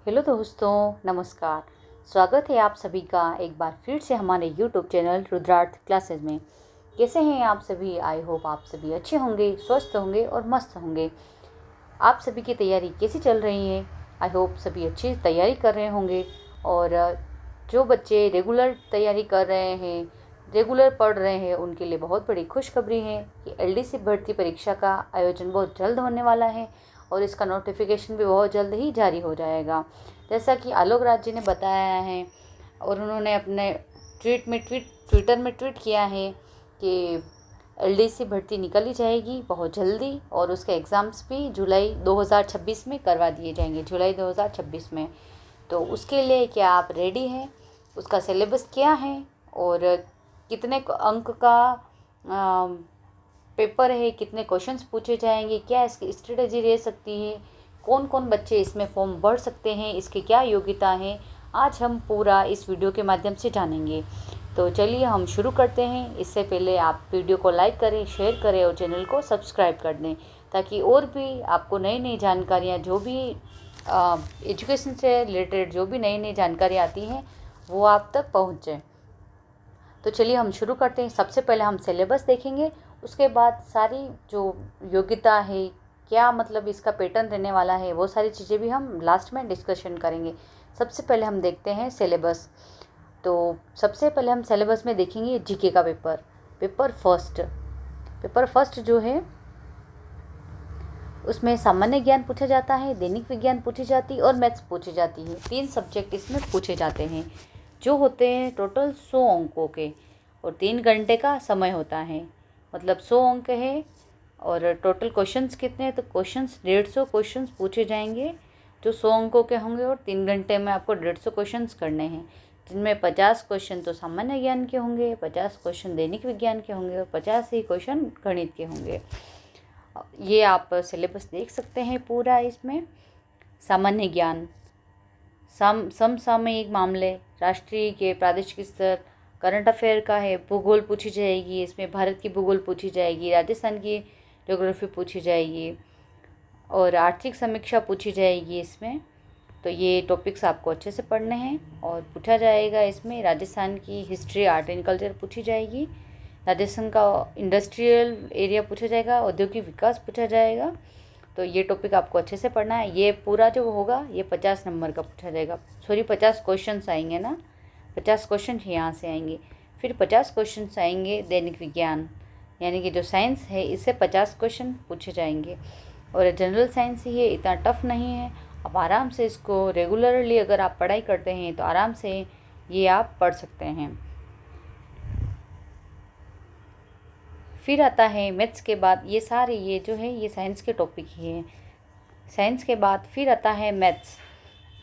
Hello दोस्तों, नमस्कार। स्वागत है आप सभी का एक बार फिर से हमारे यूट्यूब चैनल रुद्रार्थ क्लासेस में। कैसे हैं आप सभी? आई होप आप सभी अच्छे होंगे, स्वस्थ होंगे और मस्त होंगे। आप सभी की तैयारी कैसी चल रही है? आई होप सभी अच्छी तैयारी कर रहे होंगे। और जो बच्चे रेगुलर तैयारी कर रहे हैं, रेगुलर पढ़ रहे हैं, उनके लिए बहुत बड़ी खुशखबरी है कि एलडीसी भर्ती परीक्षा का आयोजन बहुत जल्द होने वाला है और इसका नोटिफिकेशन भी बहुत जल्द ही जारी हो जाएगा। जैसा कि आलोक राज जी ने बताया है और उन्होंने अपने ट्विटर में ट्वीट किया है कि एलडीसी भर्ती निकाली जाएगी बहुत जल्दी और उसके एग्ज़ाम्स भी जुलाई 2026 में करवा दिए जाएंगे, जुलाई 2026 में। तो उसके लिए क्या आप रेडी हैं? उसका सिलेबस क्या है और कितने अंक का पेपर है, कितने क्वेश्चंस पूछे जाएंगे, क्या इसकी स्ट्रेटजी रह सकती है, कौन कौन बच्चे इसमें फॉर्म भर सकते हैं, इसकी क्या योग्यता है, आज हम पूरा इस वीडियो के माध्यम से जानेंगे। तो चलिए हम शुरू करते हैं। इससे पहले आप वीडियो को लाइक करें, शेयर करें और चैनल को सब्सक्राइब कर दें ताकि और भी आपको नई नई जानकारियाँ, जो भी एजुकेशन से रिलेटेड जो भी नई नई जानकारी आती हैं वो आप तक पहुँच जाए। तो चलिए हम शुरू करते हैं। सबसे पहले हम सिलेबस देखेंगे, उसके बाद सारी जो योग्यता है, क्या मतलब इसका पैटर्न रहने वाला है, वो सारी चीज़ें भी हम लास्ट में डिस्कशन करेंगे। सबसे पहले हम देखते हैं सिलेबस। तो सबसे पहले हम सिलेबस में देखेंगे जीके का पेपर फर्स्ट जो है उसमें सामान्य ज्ञान पूछा जाता है, दैनिक विज्ञान पूछी जाती है और मैथ्स पूछी जाती है। 3 सब्जेक्ट इसमें पूछे जाते हैं जो होते हैं टोटल 100 अंकों के और 3 घंटे का समय होता है। मतलब 100 अंक है और टोटल क्वेश्चंस कितने हैं? तो क्वेश्चंस 150 क्वेश्चंस पूछे जाएंगे जो 100 अंकों के होंगे और 3 घंटे में आपको 150 क्वेश्चंस करने हैं, जिनमें 50 क्वेश्चन तो सामान्य ज्ञान के होंगे, 50 क्वेश्चन दैनिक विज्ञान के होंगे और 50 ही क्वेश्चन गणित के होंगे। ये आप सिलेबस देख सकते हैं पूरा। इसमें सामान्य ज्ञान, समसामयिक मामले, राष्ट्रीय के प्रादेशिक स्तर, करंट अफेयर का है, भूगोल पूछी जाएगी, इसमें भारत की भूगोल पूछी जाएगी, राजस्थान की ज्योग्राफी पूछी जाएगी और आर्थिक समीक्षा पूछी जाएगी इसमें। तो ये टॉपिक्स आपको अच्छे से पढ़ने हैं और पूछा जाएगा। इसमें राजस्थान की हिस्ट्री, आर्ट एंड कल्चर पूछी जाएगी, राजस्थान का इंडस्ट्रियल एरिया पूछा जाएगा, औद्योगिक विकास पूछा जाएगा। तो ये टॉपिक आपको अच्छे से पढ़ना है। ये पूरा जो होगा ये 50 नंबर का पूछा जाएगा, सॉरी 50 क्वेश्चंस आएंगे ना, 50 क्वेश्चन यहाँ से आएंगे। फिर 50 क्वेश्चंस आएंगे दैनिक विज्ञान, यानी कि जो साइंस है इससे 50 क्वेश्चन पूछे जाएंगे। और जनरल साइंस ही है, इतना टफ नहीं है, आप आराम से इसको रेगुलरली अगर आप पढ़ाई करते हैं तो आराम से ये आप पढ़ सकते हैं। फिर आता है मैथ्स के बाद, ये सारे ये जो है ये साइंस के टॉपिक ही है। साइंस के बाद फिर आता है मैथ्स।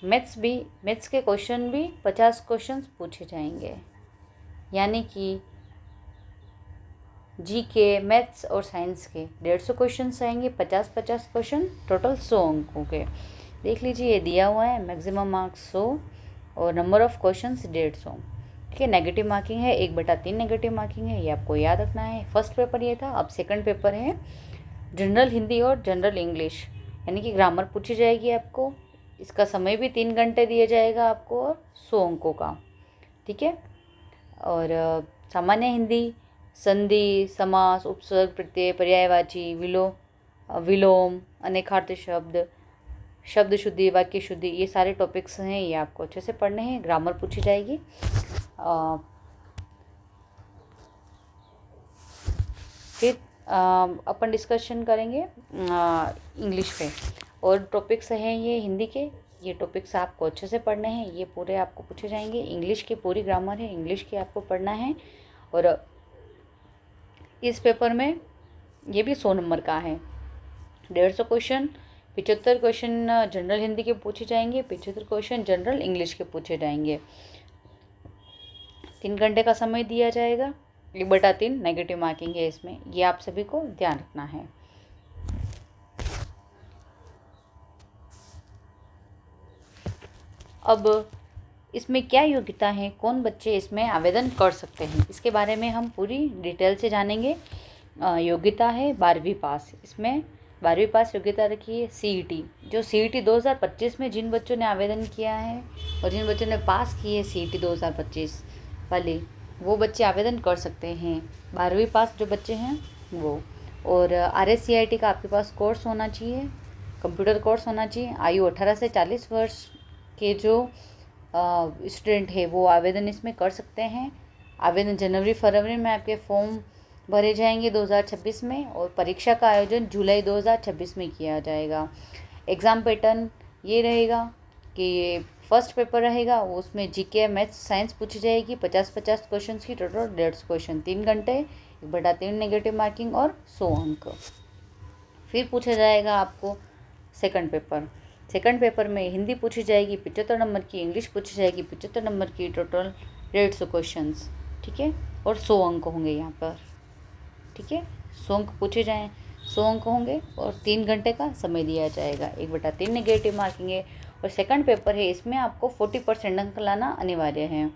मैथ्स के क्वेश्चन भी 50 क्वेश्चन पूछे जाएंगे, यानी कि जीके, मैथ्स और साइंस के 150 क्वेश्चन आएंगे, 50-50 क्वेश्चन, टोटल 100 अंकों के। देख लीजिए ये दिया हुआ है, मैक्सिमम मार्क्स 100 और नंबर ऑफ़ क्वेश्चंस 150। ठीक है, नेगेटिव मार्किंग है, 1/3 नेगेटिव मार्किंग है, ये आपको याद रखना है। फर्स्ट पेपर ये था। अब सेकंड पेपर है जनरल हिंदी और जनरल इंग्लिश, यानी कि ग्रामर पूछी जाएगी आपको। इसका समय भी 3 घंटे दिया जाएगा आपको और 100 अंकों का। ठीक है, और सामान्य हिंदी, संधि, समास, उपसर्ग, प्रत्यय, पर्यायवाची, विलोम, अनेकार्थ शब्द, शब्द शुद्धि, वाक्य शुद्धि, ये सारे टॉपिक्स हैं, ये आपको अच्छे से पढ़ने हैं। ग्रामर पूछी जाएगी। फिर अपन डिस्कशन करेंगे इंग्लिश पे, और टॉपिक्स हैं ये हिंदी के, ये टॉपिक्स आपको अच्छे से पढ़ने हैं, ये पूरे आपको पूछे जाएंगे। इंग्लिश की पूरी ग्रामर है, इंग्लिश की आपको पढ़ना है। और इस पेपर में ये भी 100 नंबर का है, 150 क्वेश्चन, 75 क्वेश्चन जनरल हिंदी के पूछे जाएंगे, 75 क्वेश्चन जनरल इंग्लिश के पूछे जाएंगे। 3 घंटे का समय दिया जाएगा, 1/3 नेगेटिव मार्किंग है इसमें, ये आप सभी को ध्यान रखना है। अब इसमें क्या योग्यता है, कौन बच्चे इसमें आवेदन कर सकते हैं, इसके बारे में हम पूरी डिटेल से जानेंगे। योग्यता है 12वीं पास। इसमें 12वीं पास योग्यता रखी है। CET, जो CET 2025 में जिन बच्चों ने आवेदन किया है और जिन बच्चों ने पास की है CET 2025 वाले, वो बच्चे आवेदन कर सकते हैं। 12वीं पास जो बच्चे हैं वो। और RSCIT का आपके पास कोर्स होना चाहिए, कंप्यूटर कोर्स होना चाहिए। आयु 18 से 40 वर्ष के जो स्टूडेंट है वो आवेदन इसमें कर सकते हैं। आवेदन जनवरी-फरवरी में आपके फॉर्म भरे जाएंगे 2026 में, और परीक्षा का आयोजन जुलाई 2026 में किया जाएगा। एग्ज़ाम पैटर्न ये रहेगा कि फर्स्ट पेपर रहेगा, उसमें GK मैथ्स साइंस पूछी जाएगी 50-50 क्वेश्चन की, टोटल 150 क्वेश्चन, 3 घंटे, 1/3 नेगेटिव मार्किंग और 100 अंक। फिर पूछा जाएगा आपको सेकंड पेपर में हिंदी पूछी जाएगी 75 नंबर की, इंग्लिश पूछी जाएगी 75 नंबर की, टोटल 150 क्वेश्चंस, ठीक है, और 100 अंक होंगे यहाँ पर, ठीक है। 100 अंक पूछे जाएँ, 100 अंक होंगे और 3 घंटे का समय दिया जाएगा। 1/3 नेगेटिव मार्किंग है और सेकंड पेपर है, इसमें आपको 40% अंक लाना अनिवार्य है।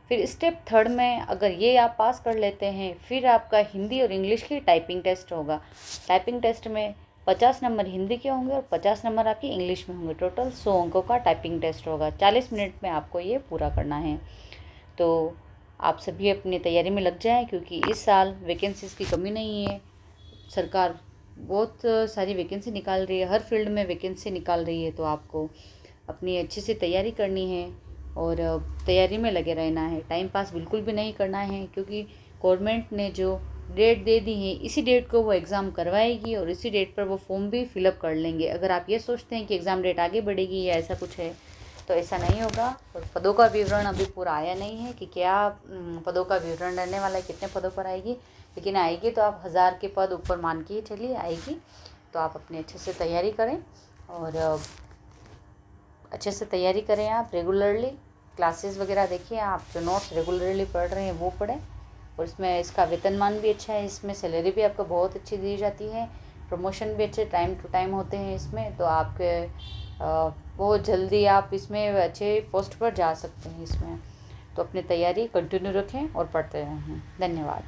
फिर स्टेप थर्ड में अगर ये आप पास कर लेते हैं, फिर आपका हिंदी और इंग्लिश की टाइपिंग टेस्ट होगा। टाइपिंग टेस्ट में 50 नंबर हिंदी के होंगे और 50 नंबर आपकी इंग्लिश में होंगे। टोटल 100 अंकों का टाइपिंग टेस्ट होगा। 40 मिनट में आपको ये पूरा करना है। तो आप सभी अपनी तैयारी में लग जाएं, क्योंकि इस साल वैकेंसीज़ की कमी नहीं है। सरकार बहुत सारी वैकेंसी निकाल रही है, हर फील्ड में वैकेंसी निकाल रही है। तो आपको अपनी अच्छे से तैयारी करनी है और तैयारी में लगे रहना है। टाइम पास बिल्कुल भी नहीं करना है, क्योंकि गवर्नमेंट ने जो डेट दे दी है इसी डेट को वो एग्ज़ाम करवाएगी और इसी डेट पर वो फॉर्म भी फिलअप कर लेंगे। अगर आप ये सोचते हैं कि एग्ज़ाम डेट आगे बढ़ेगी या ऐसा कुछ है, तो ऐसा नहीं होगा। और पदों का विवरण अभी पूरा आया नहीं है कि क्या पदों का विवरण रहने वाला है, कितने पदों पर आएगी, लेकिन आएगी तो आप 1000 के पद ऊपर मान के चलिए आएगी। तो आप अपने अच्छे से तैयारी करें और अच्छे से तैयारी करें। आप रेगुलरली क्लासेस वगैरह देखिए, आप जो नोट्स रेगुलरली पढ़ रहे हैं वो पढ़ें। और इसमें इसका वेतनमान भी अच्छा है, इसमें सैलरी भी आपको बहुत अच्छी दी जाती है, प्रमोशन भी अच्छे टाइम टू टाइम होते हैं इसमें। तो आपके बहुत जल्दी आप इसमें अच्छे पोस्ट पर जा सकते हैं इसमें। तो अपनी तैयारी कंटिन्यू रखें और पढ़ते रहें। धन्यवाद।